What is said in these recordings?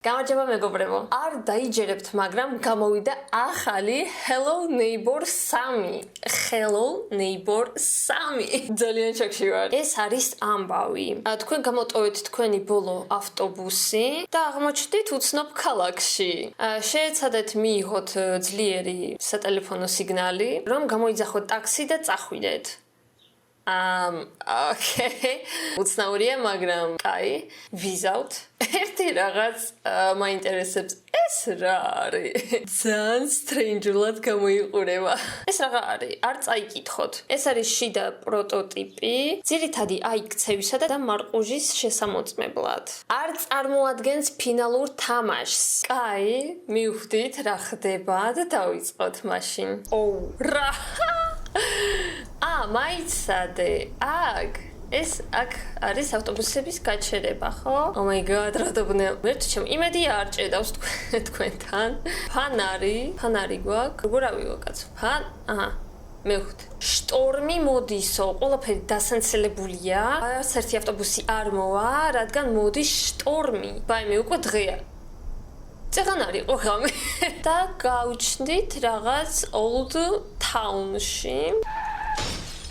გამარჯობა მეგობრებო. არ დაიჯერებთ, მაგრამ გამოვიდა ახალი Hello Neighbor 3. Hello Neighbor 3. ძალიან შოქში ვარ. ეს არის ამბავი. თქვენ გამოტოვეთ თქვენი ბოლო ავტობუსი და აღმოჩნდით უცნობ ქალაქში. შეეცადეთ მიიღოთ ძლიერი სატელეფონო სიგნალი, რომ გამოიძახოთ ტაქსი და წახვიდეთ. Okay. უცნაურია, მაგრამ კაი, ვიზავთ. ერთი რაღაც მაინტერესებს ეს რა არის? ძალიან სტრენჯულად გამოიყურება. ეს რა არის? არ წაიკითხოთ. ეს არის შიდა პროტოტიპი, ძირითადი აიქცევისა და მარყუჟის შესამოწმებლად. არ წარმოადგენს ფინალურ თამაშს. კაი, მივხვდით რა ხდება და დავიწყოთ მაშინ. რა მაიცადე, ეს აქ არის ავტობუსების გაჩერება, ხო? Oh my god, რატომ ვერჩემ? იმედი არ ჭედავს თქვენთან. ფანარი გვაქვს. როგორ ავიღო კაცო? მევხვდი. შტორმი მოდისო, ყველაფერი დასანცელებულია. არც ერთი ავტობუსი არ მოვა, რადგან მოდის შტორმი. ბაიმე, უკვე დღეა. წეღან არის ყო ღამე და გავჩნდით რაღაც old town-ში.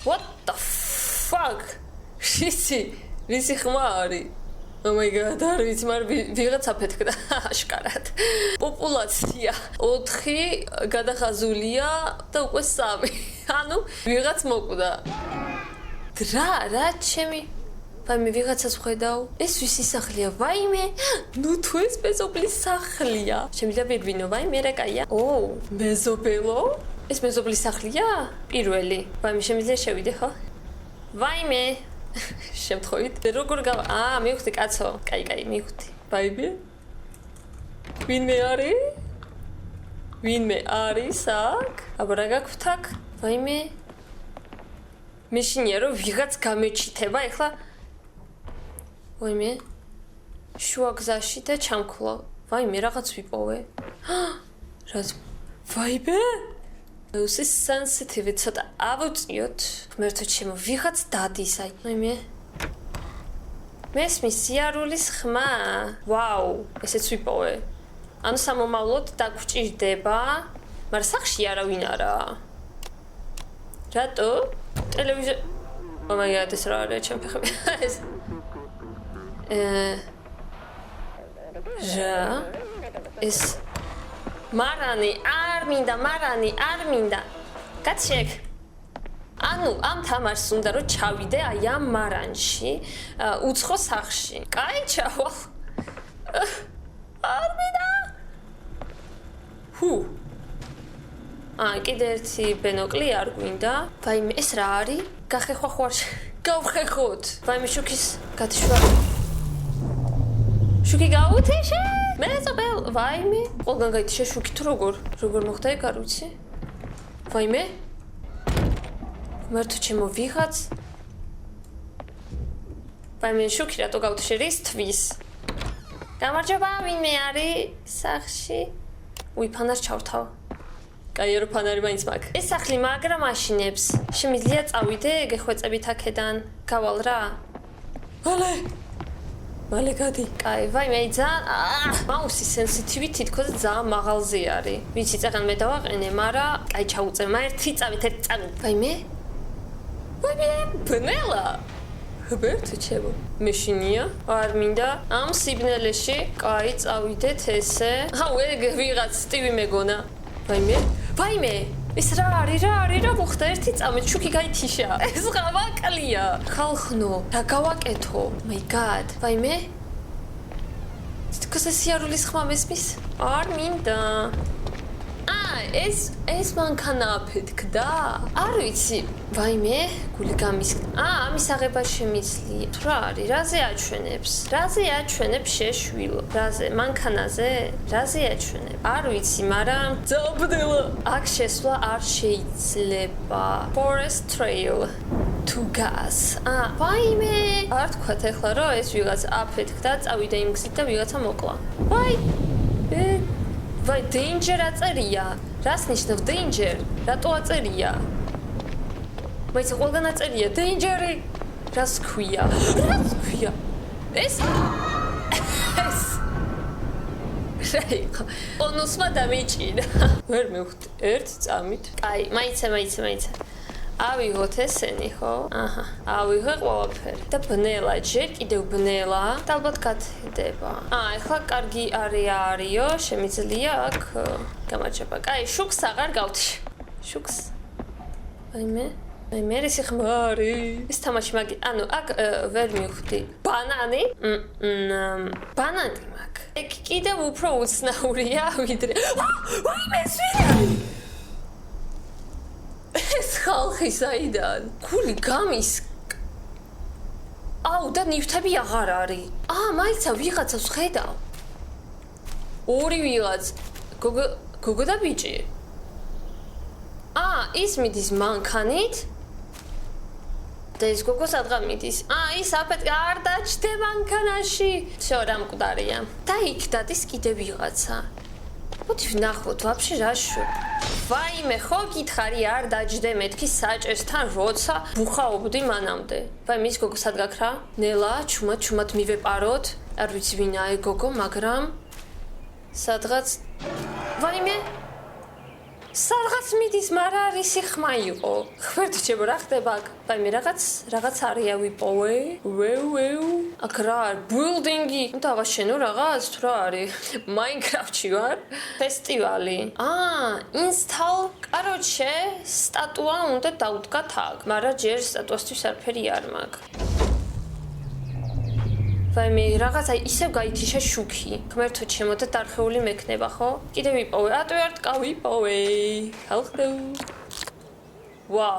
What the fuck? Ისი ხმა არის? Oh my god, არ ვიცი, მაგრამ ვიღაცა ფეთქდა აშკარად. პოპულაცია 4 გადახაზულია და უკვე 3. ანუ ვიღაც მოკვდა. რა ჩემი ვაიმე ვიღაცას ხედავ. ეს ვისი სახლია? ვაიმე, ნუ თუ ეს მეზობლის სახლია. შემიძლია ვირბინო, ვაიმე რა კაია. მეზობელო? ეს მეზობლის სახლია? პირველი. ვაიმე შემიძლია შევიდე, ხო? ვაიმე. შემთხვევით. როგორ მივხვდი კაცო. კაი, მივხვდი. ვაიმე. ვინმე არის აქ? აბა რა გაქვთ აქ? ვაიმე. მეშინია რომ ვიღაც გამეჩითება, ეხლა ვაიმე. შუა გზაში და ჩამქლა. ვაიმე, რაღაც ვიპოვე. ვაიმე? This is sensitive, ცოტა ავუწიოთ. ღმერთო ჩემო, ვიღაც დადის, აი. ვაიმე. მესმის სიარულის ხმა. ვაუ, ესეც ვიპოვე. ანუ სამომავლოდ დაგვრჭირდება, მაგრამ სახში არავინ არაა. რატო? ტელევიზორი. Oh my god, ეს რა არის ჩემ ფეხები? ეს მარანი არ მინდა. კაცშეკ. ანუ ამ თამაშს უნდა რომ ჩავიდე აი ამ მარანში, უცხო სახში. კაი, ჩავალ. არ მინდა. კიდე ერთი ბენოკლი არ გვინდა. ვაიმე, ეს რა არის? გახეხვა ხوار. გავხეხოთ. ვაიმე, შუქის გათიშვა. შუქი გაუთიშე? მეზობელ, ვაიმე, ყველგან გაითიშე შუქი თუ როგორ მოხდა ეგ არ ვიცი. ვაიმე. მართო ჩემო ვიღაც. ვაიმე, შუქი რატო გაუთიშე რისთვის? გამარჯობა, ვინმე არის სახში? ფანარს ჩავთავ. კაი, რო ფანარი მაინც მაქვს. ეს სახლი მაგრა მაშინებს. შემიძლია წავიდე, გეხვეწებით აქედან. გავალ რა. მალე გადი. კაი, ვაიმე, ძალიან მაუსის სენსიტივი თითქოს ძალიან მაღალზე არის. ვიცი, წეგან მე დავაყენე, მაგრამ კაი ჩაუწევ, ერთი წავით. ვაიმე. ბნელა. ღმერთო ჩემო. მეშინია? არ მინდა. ამ სიბნელეში, კაი, წავიდეთ ესე. ეგ ვიღაც სტივი მეგონა. ვაიმე. ეს რა არის? რა მოხდა? ერთი წამით შუქი გაითიშა. ეს გავაკლია. ხალხნო, რა გავაკეთო? My god. ვაიმე. თქოს ეს სიარულის ხმა მესმის? არ მინდა. ეს მანქანა აფეთქდა? არ ვიცი. ვაიმე, გული გამისკდა. ამის აღება შემიძლია. თუ რა არის? რაზე აჩვენებს შეშვილო? მანქანაზე? რაზე აჩვენებ? არ ვიცი, მაგრამ ძაბდელა. აქ შესვლა არ შეიძლება. Forest trail. to gas. ვაიმე. არ თქვათ ეხლა რომ ეს ვიღაც აფეთქდა, წავიდა იმ გზით და ვიღაცა მოკლა. ვაი, danger აწერია. რას ნიშნავს danger? რატო აწერია? ვაიცი, ყველგან აწერია danger-ი. რას ქვია? ეს რა იყო? კონუსმა დამიჭირა. ვერ მივხვდი. ერთ წამით. აი, მაიცა. ავიღოთ ესენი, ხო? აჰა. ავიღე ყველაფერი. და ბნელა, ჯერ კიდევ ბნელა. და ალბათ გათდება. ეხლა კარგი არიო, შემიძლია აქ გამარჯობა. კაი, შუქს აღარ გავთში. შუქს. მე სიხმარი. ეს თამაში მაგი, ანუ აქ ვერ მივხვდი. ბანანი? ბანანი მაქვს. ეგ კიდევ უფრო უცნაურია ვიდრე. ვაიმე, სვინარი! ეს ხალხი საიდან? გული გამის. აუ, და ნივთები აღარ არის. მაიცა ვიღაცას ხედავ. ორი ვიღაც. გოგო და ბიჭი. ის მიდის მანქანით. და ის გოგო სადღა მიდის. ის აფეთ არ დაჭდე მანქანაში. всё, რა მკვდარია. და იქ დადის კიდე ვიღაცა. მოდი ვნახოთ, ვაფშე რა შუქ. ვაიმე, ხო გითხარი არ დაჭდე მეთქი საჭესთან როცა ბუხაობდი მანამდე. ვაი მის გოგო სად გაქრა? ნელა, ჩუმად მივეპაროთ. არ ვიცი ვინაა ეგ გოგო, მაგრამ სადღაც ვაიმე სადღაც მიდის, მაგრამ არის ხმა იყო. ხვერდჩებო რა ხდება აქ? ვაიმე რაღაც არია ვიპოვე. აქ რა არის? ბილდინგი. დავაშენო რაღაც თუ რა არის? მაინკრაფტში ვარ. ფესტივალი. ინსტალ. კაროჩე, სტატუა უნდა დავდგათ აქ, მაგრამ ჯერ სტატუასთვის არაფერი არ მაქვს. ვაიმე, რაღაცა ისევ გაითიშა შუქი. ღმერთო ჩემო და დარხეული მექნება, ხო? კიდე ვიპოვე. რატო არ ვიპოვე? ხალხდევ. ვა,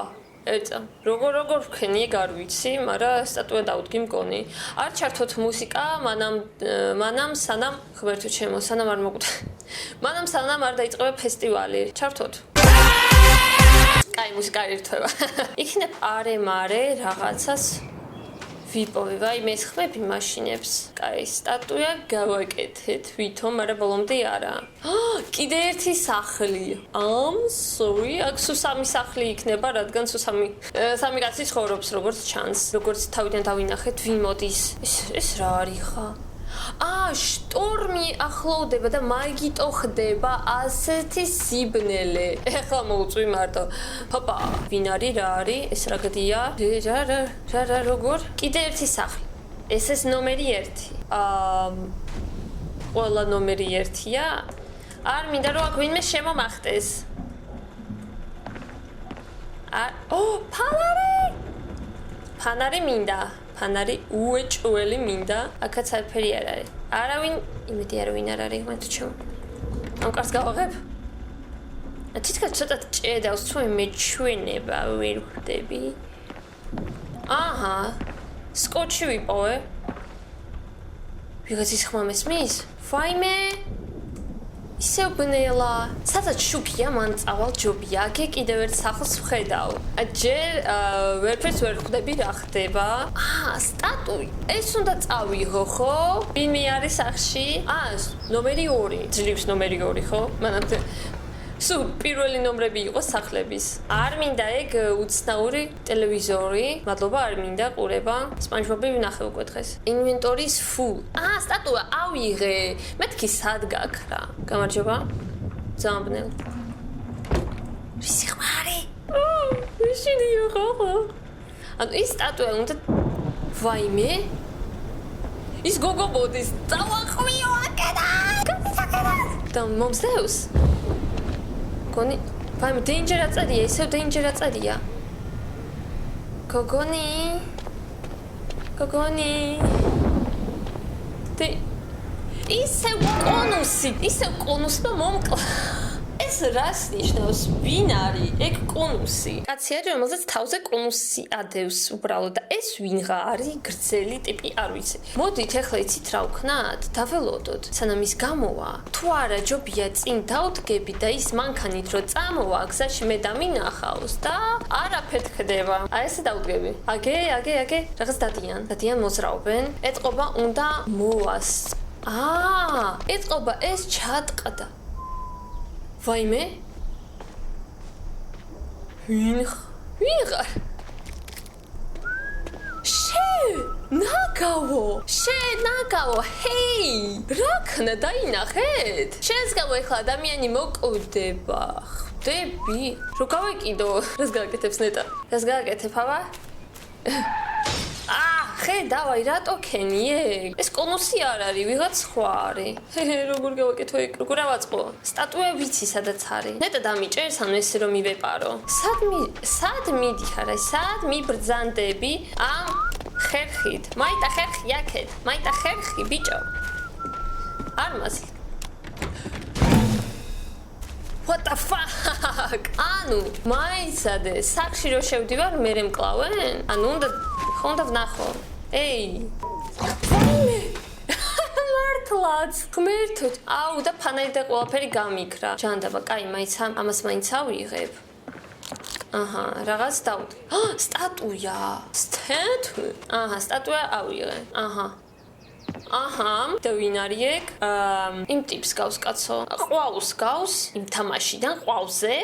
ეცა. როგორ ვქენი ეგ არ ვიცი, მაგრამ სტატუა დავდგი მგონი. არ ჩართოთ მუსიკა, მანამ სანამ ღმერთო ჩემო, სანამ არ მოკვდა. მანამ სანამ არ დაიწყება ფესტივალი. ჩართოთ. კაი, მუსიკა არ ერთვება. იქნებ არე-მარე რაღაცას ვიპოვე, ვაიმე ხმები მაშინებს. კაი, სტატუა გავაკეთეთ, ვითომ, მაგრამ ბოლომდე არა. კიდე ერთი სახლი. sorry, აქ სამი სახლი იქნება, რადგან სამი კაცი ცხოვრობს, როგორც ჩანს. როგორც თავიდან დავინახეთ, ვინ მოდის. ეს რა არის ხა? შტორმი ახლოვდება და მაგიტო ხდება ასეთი სიბნელე. ეხლა მოუწვი მარტო. პაპა, ვინ არის, რა არის? ეს რა გდია? რა როგორ? კიდე ერთი სახლი. ეს ნომერი 1. ყველა ნომერი 1-ია? არ მინდა რომ აქ ვინმე შემომახტეს. ფანარი მინდა. ფანარი უეჭველი მინდა. აქაც არაფერი არ არის. არავინ, იმედი არავინ არ არის, მე თუ ჩემ. ამ კარს გავაღებ? თითქოს ცოტა ჭედავს, თუ მეჩვენება ვერ ვხდები. სკოჩი ვიპოვე. ვიღაცის ხმა მესმის? ვაიმე! ისევ ბნელა. სადაც შუქია, მან წავალ ჯობია. აქ კიდევ ერთ სახლს ვხედავ. ჯერ ვერაფერს ვერ ხვდები რა ხდება. სტატუი. ეს უნდა წავიღო, ხო? ვინმე არის სახლში? ნომერი 2. ძლივს ნომერი 2, ხო? მანამდე სულ პირველი ნომრები იყო სახლების. არ მინდა ეგ უცნაური ტელევიზორი. მადლობა, არ მინდა ყურება. SpongeBob-ი ვნახე უკვე დღეს. ინვენტორის full. სტატუა ავიღე. მეთქი სად გაქრა? გამარჯობა. ძალიან ბნელ. ვისიხმარი. ვიშინიო ხო? ანუ ის სტატუა უნდა ვაიმე. ის გოგო მოდის. დავახვიო აქედან. და მომსდევს. გონი, ვაიმე, danger აწერია, ისევ danger აწერია. გოგონი. ისევ კონუსი და მომკლა. ეს რას ნიშნავს? ვინ არის? ეგ კონუსი. კაცი არის, რომელზეც თავზე კონუსი ადევს უბრალოდ და ეს ვინღა არის? გრძელი ტიპი, არ ვიცი. მოდით ახლა იცით რა ვქნათ? დაველოდოთ. სანამ ის გამოვა. თუ არა ჯობია წინ დავდგები და ის მანქანით რო წამოვა, გზაში მე დამინახავს და არაფერ ხდება. ესე დავდგები. აგე, რაღაც დადიან მოძრაობენ. ეტყობა უნდა მოვას. ეტყობა ეს ჩატყდა. ვაიმე? ვინ ხარ? ნაგავო ნაგავო ჰეი რა ქნა დაინახეთ შეზგავო ეხლა ადამიანი მოკვდება ხდები რო გავეკიდო რას გააკეთებს ნეტა რას გააკეთებ აბა ხედავ რატო ქენიე ეს კონუსი არ არის ვიღაც სხვა არის როგორ გავაკეთო ეგ როგორ ავაწყო სტატუა ვიცი სადაც არის ნეტა დამიჭერს ანუ ესე რომ მივეპარო სად მიდიხარ აი სად მიბრძანდები ამ ხერხით მაიტა ხერხი აქეთ მაიტა ხერხი ბიჭო არ მასლი What the fuck? ანუ მაიცადე სახში რო შევდივარ მე მკლავენ ანუ უნდა ვნახო ეი მართლაც ღმერთო აუ და ფანარი და ყველაფერი გამიქრა ჯანდაბა კაი მაიც ამას მაინც ავიღებ აჰა რაღაც დავთ სტატუა სტატუა ავიღე აჰა და ვინ არის ეგ იმ ტიპს გავს კაცო ყვალს გავს იმ თამაშიდან ყვალზე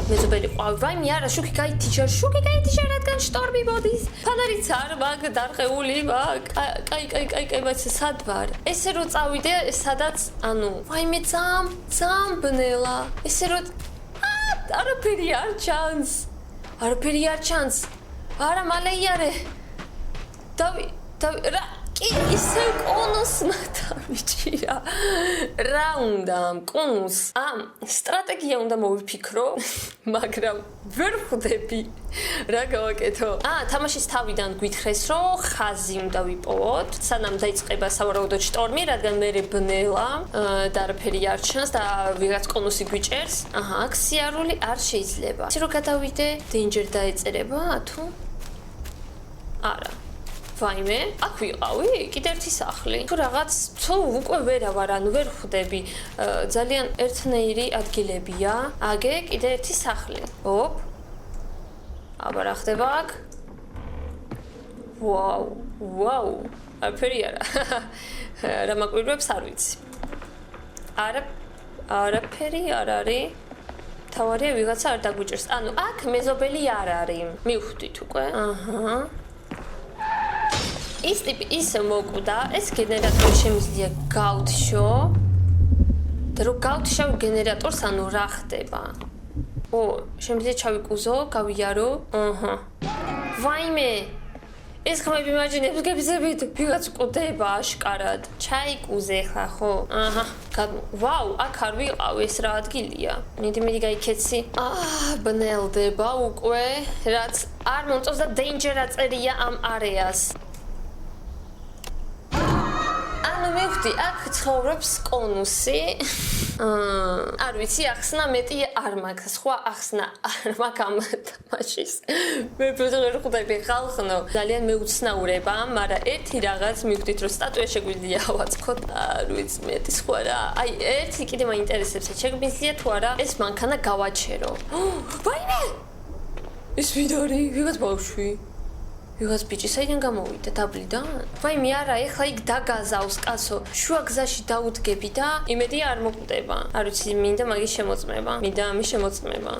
მეზობელი ყავი ვაიმე არა შუქი გაითიშარ რადგან შტორმი მოდის ფანარიც არ მაგ დარყეული მაგ კაი բայց სად ვარ ესე რო წავიდე სადაც ანუ ვაიმე ძამ ბნელა ესე რო არაფერი არ ჩანს არა მალე იარე დავი რა კი ისე კონუსმა დამიჭირა რა უნდა კონუს სტრატეგია უნდა მოვიფიქრო მაგრამ ვერ ხვდები რა გავაკეთო თამაშის თავიდან გვითხრეს რომ ხაზი უნდა ვიპოვოთ სანამ დაიწყება სავარაუდოდ შტორმი რადგან მე ბნელა და არაფერი არ ჩანს და ვიღაც კონუსი გვიჭერს აქ სიარული არ შეიძლება ისე რომ გადავიდე danger დაეწერება თუ არა ვაიმე, აქ ვიყავი, კიდე ერთი სახლი. თუ რაღაც, უკვე ვერა ვარ, ანუ ვერ ხვდები. ძალიან ერთნაირი ადგილებია. აგე კიდე ერთი სახლი. ოპ. აბა რა ხდება აქ? ვაუ. არაფერი არა. რა მაკვირვებს არ ვიცი. არაფერი არ არის. თავარია ვიღაცა არ დაგვიჭერს. ანუ აქ მეზობელი არ არის. მივხვდით უკვე. აჰა. ის ტიპი ისე მოკვდა, ეს გენერატორი შემიძლია გავთშო. და რო გავთშავ გენერატორს, ანუ რა ხდება? შემიძლია ჩავიკუზო, გავიარო. აჰა. ვაიმე! ეს ხმები მაჯინებს გებზებით, ვიღაც კვდება აშკარად. ჩაიკუზე ხა, ხო? აჰა. ვაუ, აქ არ ვიყავ, ეს რა ადგილია? მიდი გაიქეცი. ბნელდება უკვე, რაც არ მომწონს და danger აწერია ამ არეას. მივხვდი, აქ ცხოვრობს კონუსი. არ ვიცი, ახსნა მეტი არ მაქვს, სხვა ახსნა არ მაქვს ამ თამაშის. მე ვერ ხვდები ხალხნო, ძალიან მეუცნაურება, მაგრამ ერთი რაღაც მივხვდით, რომ სტატუა შეგვიძლია ავაწყოთ. არ ვიცი, მეტი სხვა რა. აი, ერთი კიდე მაინტერესებს, შეგვიძლია თუ არა ეს მანქანა გავაჩერო. ვაიმე! ეს ვინ არის? ვიღაც ბავშვი. ვიღაც ბიჭი საიდან გამოვიდა დაბლიდან? ვაიმე არა, ეხლა იქ დაგაზავს კაცო. შუა გზაში დაუდგები და იმედი არ მოკვდება. არ ვიცი, მინდა მაგის შემოწმება. მინდა ამის შემოწმება.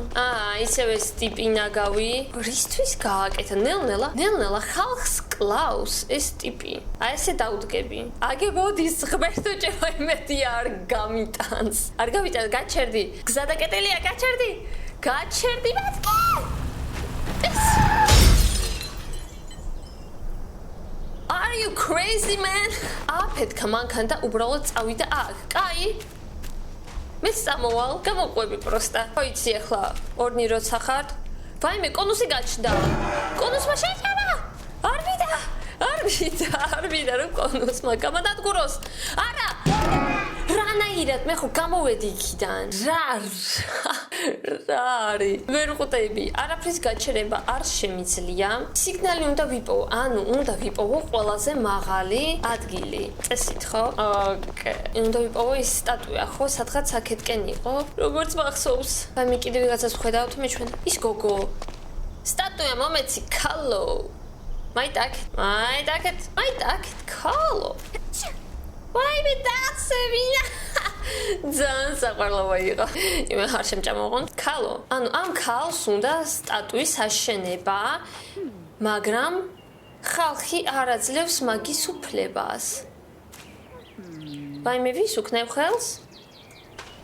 ისევ ეს ტიპი ნაგავი. რისთვის გააკეთა? ნელ-ნელა ხალხს კლავს ეს ტიპი. ესე დაუდგები. აგებოდის ღმერთო ჭერო იმედი არ გამიტანს. არ გამიტანს, გაჩერდი. გზა დაკეტილია, გაჩერდი მეთქი. Are you crazy man? აფეთქა მანქანა და უბრალოდ წავიდა აქ. კაი. მე სამოვალ, გამოყვები პროსტა. ხოიცი ახლა ორნი როცა ხარ? ვაიმე, კონუსი გაჩნდა. კონუსმა შეჭამა. არ ვიდა რომ კონუსმა გამადადგუროს. არა. რანაირად მე ხო გამოვედი იქიდან. რა არის? ვერ ხვდები. არაფრის გაჩერება არ შემიძლია. სიგნალი უნდა ვიპოვო. ანუ უნდა ვიპოვო ყველაზე მაღალი ადგილი. წესით ხო? ოკეი. უნდა ვიპოვო ის სტატუა ხო? სადღაც აქეთკენ იყო. როგორც მახსოვს. მე კიდე ვიღაცას ვხედავთ მე ჩვენ. ის გოგო. სტატუა მომეცი ქალო. მაიტაკეთ, ქალო. ვაიმე დაცევია. ძალიან საყვარლობა იყო. იმე ხარ შემჭამოღონ. ქალო. ანუ ამ ქალს უნდა სტატუის აშენება, მაგრამ ხალხი არ აძლევს მაგის უფლებას. ვაიმე ვის უქნევ ხელს?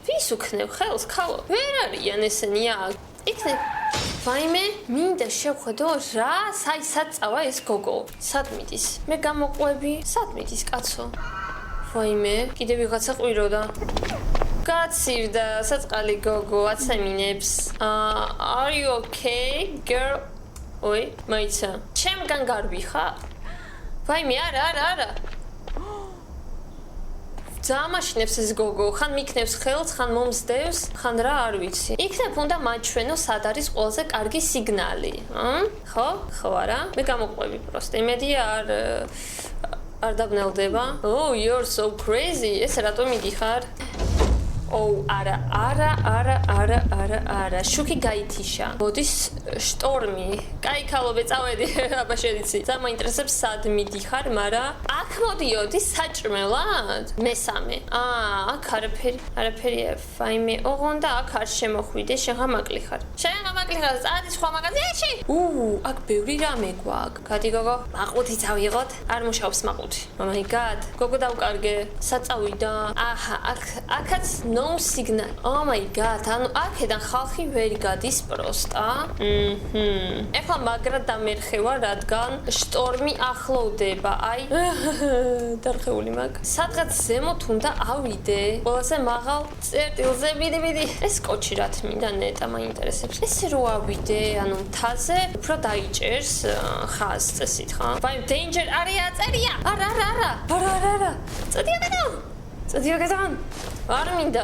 ვის უქნევ ხელს? ქალო, ვერ არიან ესენი აქ. იქნებ ვაიმე, მინდა შევხედო რა, სად წავა ეს გოგო? სად მიდის? მე გამოყვები, სად მიდის კაცო? ვაიმე, კიდე ვიღაცა ყვიროდა. გაცივდა, საწყალი გოგო, აცემინებს. Are you okay, girl? ой, მაიცა. ჩემგან გარბი ხარ? ვაიმე, არა. ძამაშინებს ეს გოგო, ხან მიქნევს ხელს, ხან მომსდევს, ხან რა არ ვიცი. იქნებ უნდა მაჩვენო სად არის ყველაზე კარგი სიგნალი, ხო? ხო არა? მე გამოყვები პროსტა. იმედია არ დაბნელდება. Oh, you're so crazy. ეს რატომ მიდიხარ? Oh, არა. შუქი გაითიშა. მოდის შტორმი. კაი ქალობე, წავედი, აბა შედიცი. დამაინტერესებს სად მიდიხარ, მაგრამ აქ მოდიოდი საჭმელად? მესამე. აქ არაფერია. ვაიმე, ოღონდა აქ არ შემოხვიდე, შენ ღამაკლი ხარ. წადი სხვა მაღაზიაში. აქ ბევრი რამე გვაქვს. გადი გოგო, მაყუთი წავიღოთ. არ მუშაობს მაყუთი. Oh my god. გოგო დავკარგე. საწავიდა. აჰა, აქაც no signal. Oh my god. ანუ აქედან ხალხი ვერ გადის პროსტა. ეხლა მაგრად დამერხევა, რადგან შტორმი ახლოვდება. აი, დარხეული მაგ. სადღაც ზემოთ უნდა ავიდე. ყველაზე მაღალ წერტილზე მიდი. ეს კოჩი რა თმინდა ნეტა მაინტერესებს. ესე რო ავიდე, ანუ მთაზე, უფრო დაიჭერს ხაზს წესით ხა. ვაი, danger area წერია. არა. წადიაგედან. არ მინდა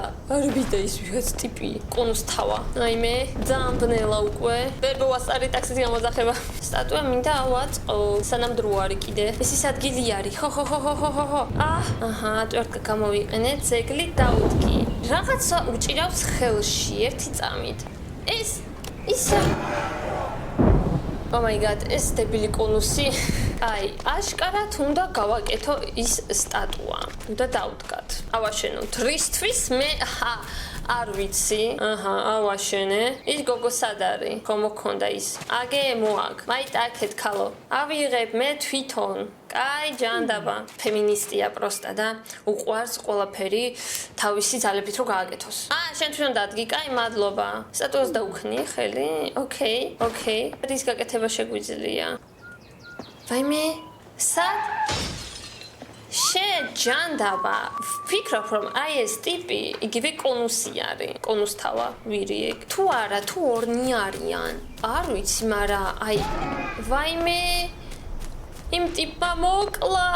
ის ვიღაც ტიპი კონუს თავა. აიმე, ძალიან ბნელა უკვე. ვერ მოვასწარი ტაქსის გამოძახება. სტატუა მინდა ავაწყო. სანამ დრო არის კიდე. ეს ის ადგილი არის. ხო. აჰა, ტვერტკა გამოვიყენე, ძეგლი დაუდგი. რაღაცა უჭირავს ხელში ერთი წამით. ისე Oh my god, ეს დებილი კონუსი. აი, აშკარად უნდა გავაკეთო ის სტატუა. უნდა დავდგათ. ავაშენო დრისთვის მე არ ვიცი. ავაშენე. ის გოგო სად არის? ხომ მქონდა ის. აგე მოაგ. მაით აქეთ ქალო. ავიღებ მე თვითონ. კაი ჯანდაბა. ფემინისტია პროსტა და უყვარს ყველაფერი თავისი ძალებით რო გააკეთოს. შენ თვითონ დადგი, კაი მადლობა. სტატუას დაუქნი ხელი? ოკეი. ის გაკეთება შეგვიძლია. ვაიმე, სად? ჯანდაბა. ვფიქრობ, რომ აი ეს ტიპი იგივე კონუსი არის. კონუსთავა ვირიეკ. თუ არა, თუ ორნი არიან. არ ვიცი, მაგრამ აი ვაიმე იმ ტიპმა მოკლა.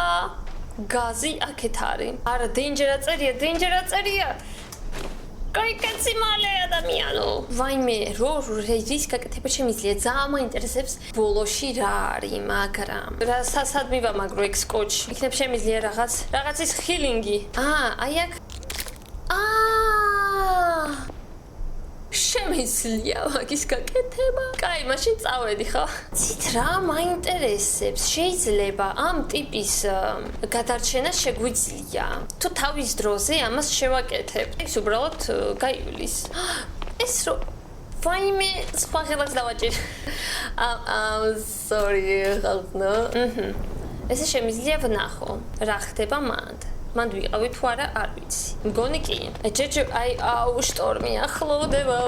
გაზი აქეთ არის. არა, danger-ა წერია. კაი კაცი მალე ადამიანო. ვაიმე, რის გაკეთება შემიძლია? ძალიან მაინტერესებს ბოლოში რა არის, მაგრამ რა სად მივამაგრო ეგ სკოჩი? იქნებ შემიძლია რაღაცის ხილინგი. აი აქ. შემიძლია მაგის გაკეთება? კაი, მაშინ წავედი ხო? ცით რა მაინტერესებს? შეიძლება ამ ტიპის გადარჩენა შეგვიძლია. თუ თავის დროზე ამას შევაკეთებ. ეს უბრალოდ გაივლის. ეს რო ვაიმე, სხვა ხელას დავაჭირ. sorry, ხალხო. ესე შემიძლია ვნახო. რა ხდება მანდ ვიყავი თუ არა არ ვიცი. მგონი კი. ჯეჯე აი შტორმი ახლოვდება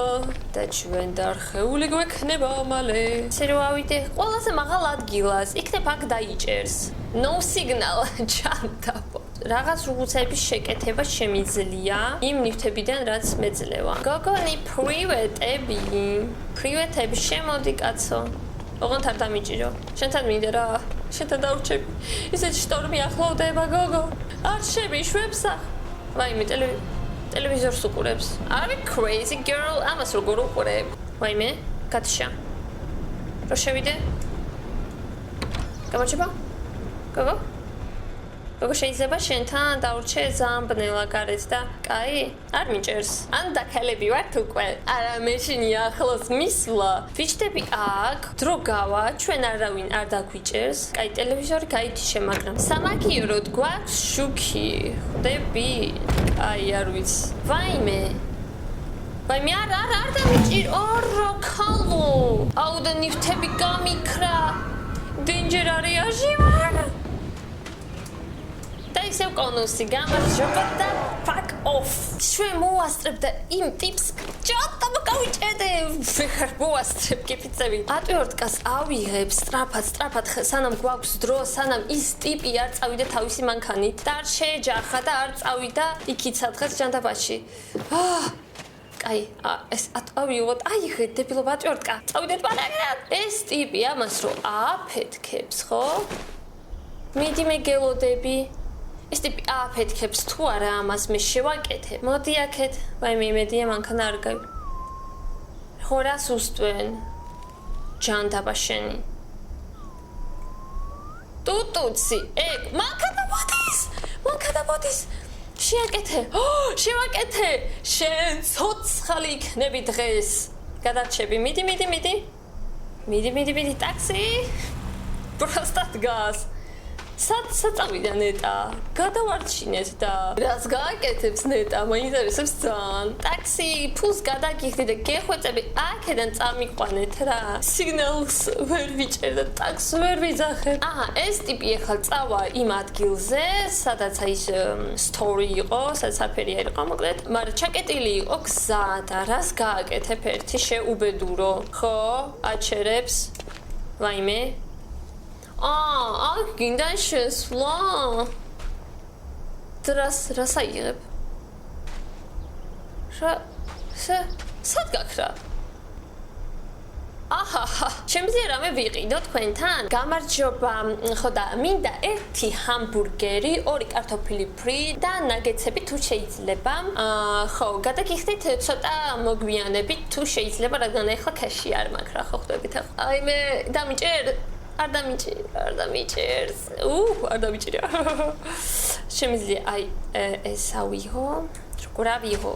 და ჩვენ დარხეული გვექნება მალე. ესე რომ ავიდე ყველაზე მაღალ ადგილას, იქნებ აქ დაიჭერს. No signal ჯანდაბო. რაღაც რუცების შეკეთება შემიძლია იმ ნივთებიდან რაც მეძლევა. გოგონი პრივეტები შემოდი კაცო. ოღონდ არ დამიჭირო. შენთან მინდა რა. შენთან დავრჩები. ისეთ შტორმი ახლოვდება გოგო. არ შემიშვებსა. ვაიმე, ტელევიზორს უყურებს. Are you crazy girl? ამას როგორ უყურებ? ვაიმე, გათშა. რო შევიდე? გამარჯობა? გოგო? გოგო შეიძლება შენთან დავრჩე ძალიან ბნელა გარეთ და კაი? არ მიჭერს. ან დაქალები ვართ უკვე. არა, მეშინია ახლოს მისვლა. ვიჭდები აქ, დრო გავა, ჩვენ არავინ არ დაგვიჭერს. კაი, ტელევიზორი გაითიშე, მაგრამ სამაგიეროდ გვაქვს შუქი. ხვდები? აი, არ ვიცი. ვაიმე, არ დამიჭირო. ორო, ქალო. აუ და ნივთები გამიქრა. danger არეაში ვარ. და ისევ კონუსი გამარჯობა და fuck off. ჩვენ მოვასწრებ და იმ ტიპს ჯატა მოკავიჭედე. ვეღარ მოვასწრებ კიფიცები. ატვიორტკას ავიღებ სწრაფად სანამ გვაქვს დრო, სანამ ის ტიპი არ წავიდა თავისი მანქანით და არ შეეჯახა და არ წავიდა იქით სადღაც ჯანდაბაში. აი, ეს ავიღოთ, აიღეთ დებილობა ატვიორტკა. წავიდეთ მანაგად. ეს ტიპი ამას რო ააფეთქებს, ხო? მიდი მეგელოდები. ეს ტიპი ააფეთქებს თუ არა ამას მე შევაკეთებ. მოდი აქეთ. ვაიმე იმედია მანქანა არ გაი. ხო რას უსტვენ? ჯანდაბა შენი. ტუტუცი, ეგ მანქანა მოდის. შეაკეთე. შევაკეთე. შენ ცოცხალი იქნები დღეს. გადარჩები. მიდი. მიდი ტაქსი. პროსტად გას. საწავიდა ნეტა. გადავარჩინეთ და რას გააკეთებს ნეტა? მაინტერესებს ძალიან. ტაქსი ფულს გადაგიხდი და გეხვეწები აქედან წამიყვანეთ რა. სიგნალს ვერ ვიჭერ და ტაქსს ვერ ვიძახებ. ეს ტიპი ახლა წავა იმ ადგილზე, სადაც აი story იყო, სადაც საფერი არ იყო მოკლედ, მაგრამ ჩაკეტილი იყო გზა და რას გააკეთებ ერთი შეუბედურო. ხო? აჩერებს. ვაიმე აქ გინდა შესვლა. რას აიღებ? სად გაქრა? შემიძლია რამე ვიყიდო თქვენთან? გამარჯობა, ხო და მინდა ერთი ჰამბურგერი, 2 კარტოფილი ფრი და ნაგეცები თუ შეიძლება. ხო, გადაგიხდით ცოტა მოგვიანებით თუ შეიძლება, რადგან ახლა ქეში არ მაქვს რა ხო ხვდებით ახლა. აი მე დამიჭერ არ დამიჭერს. არ დამიჭერა. შემიძლია აი ეს ავიღო. როგორ ავიღო?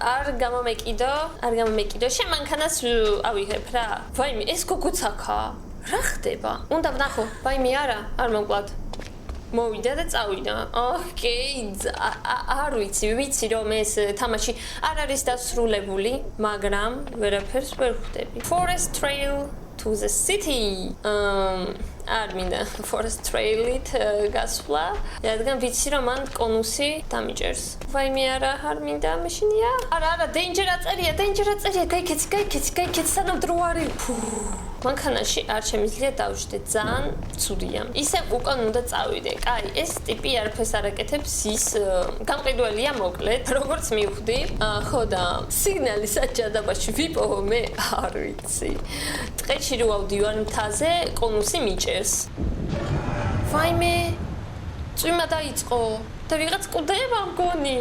არ გამომეკიდო. შენ მანქანას ავიღებ რა. ვაიმე, ეს გოგოცაკა. რა ხდება? უნდა ვნახო. ვაიმე არა, არ მომკლად. მოვიდა და წავიდა. ოკეი, არ ვიცი რომ ეს თამაში არ არის დასრულებული, მაგრამ ვერაფერს ვერ ხვდები. Forest Trail to the city. არ მინდა Forest Trail-ით გასვლა, რადგან ვიცი რომ მან კონუსი დამიჭერს. ვაიმე არა, არ მინდა მაშინია. არა, danger აწერია, გაიქეცი, სანამ დრო არის. მანქანაში არ შემიძლია დავждე, ძალიან ცუდია. ისე უკან უნდა წავიდე. კაი, ეს ტიპი არაფერს არ აკეთებს, ის გამყიდველია მოკლედ, როგორც მივხვდი. ხო და სიგნალი საჯადაბაში ვიპოვო მე, არ ვიცი. ტყეში რო ავდივარ მთაზე, კონუსი მიჭერს. ვაიმე, წვიმა დაიწყო და ვიღაც კვდება მგონი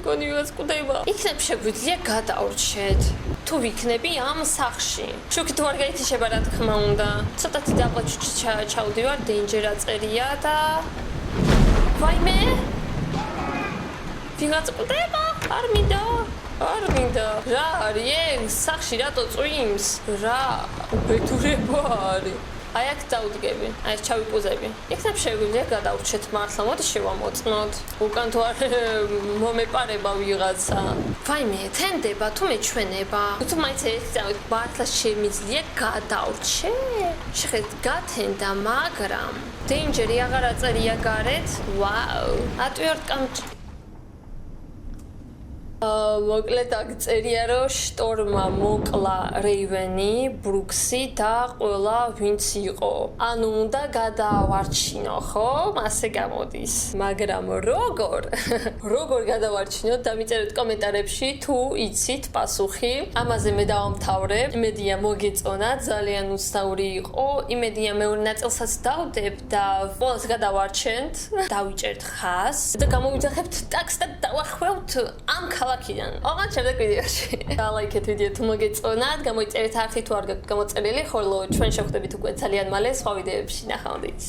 ვიღაც კვდება. იქნებ შეგვიძლია გადავრჩეთ. თუ ვიქნები ამ სახლში. შუქით ვარ გაითიშება რა თქმა უნდა. ცოტათი დაბლაჩუჩი ჩავდივარ, danger აწერია და ვაიმე! ვიღაც კვდება? არ მინდა. რა არის? სახლში რატო წვიმს? რა უბედურება არის? აი აქ დავდგები. აი ეს ჩავიპუზები. იქნებ შეგვიძლია გადავრჩეთ მართლა. მოდი შევამოწმოთ. უკან თუ არ მომეპარება ვიღაცა. ვაიმე, თენდება თუ მეჩვენება. თუ მაინც ერთად მართლა შემიძლია გადავრჩე? შეხედეთ, გათენდა, მაგრამ danger-ი აღარ აწერია გარეთ. ვაუ. ატვიორტკამ მოკლედ აქ წერია რომ შტორმა მოკლა რეივენი, ბრუქსი და ყველა ვინც იყო. ანუ უნდა გადავარჩინო, ხო? ასე გამოდის. მაგრამ როგორ გადავარჩინოთ? დამიწერეთ კომენტარებში თუ იცით პასუხი. ამაზე მე დავამთავრებ. იმედია მოგეწონა, ძალიან უცნაური იყო. იმედია მეორე ნაწილსაც დავდებ და ყველას გადავარჩენთ. დავიჭერთ ხას და გამოვიძახებთ ტაქსს და დავახვევთ ამ ქალაქიდან. ოღონდ შემდეგ ვიდეოში. ლაიქეთ ვიდეო თუ მოგეწონათ, გამოიწერეთ არხი თუ არ გაქვს გამოწერილი, ხოლო ჩვენ შევხვდებით უკვე ძალიან მალე სხვა ვიდეოებში. ნახვამდის.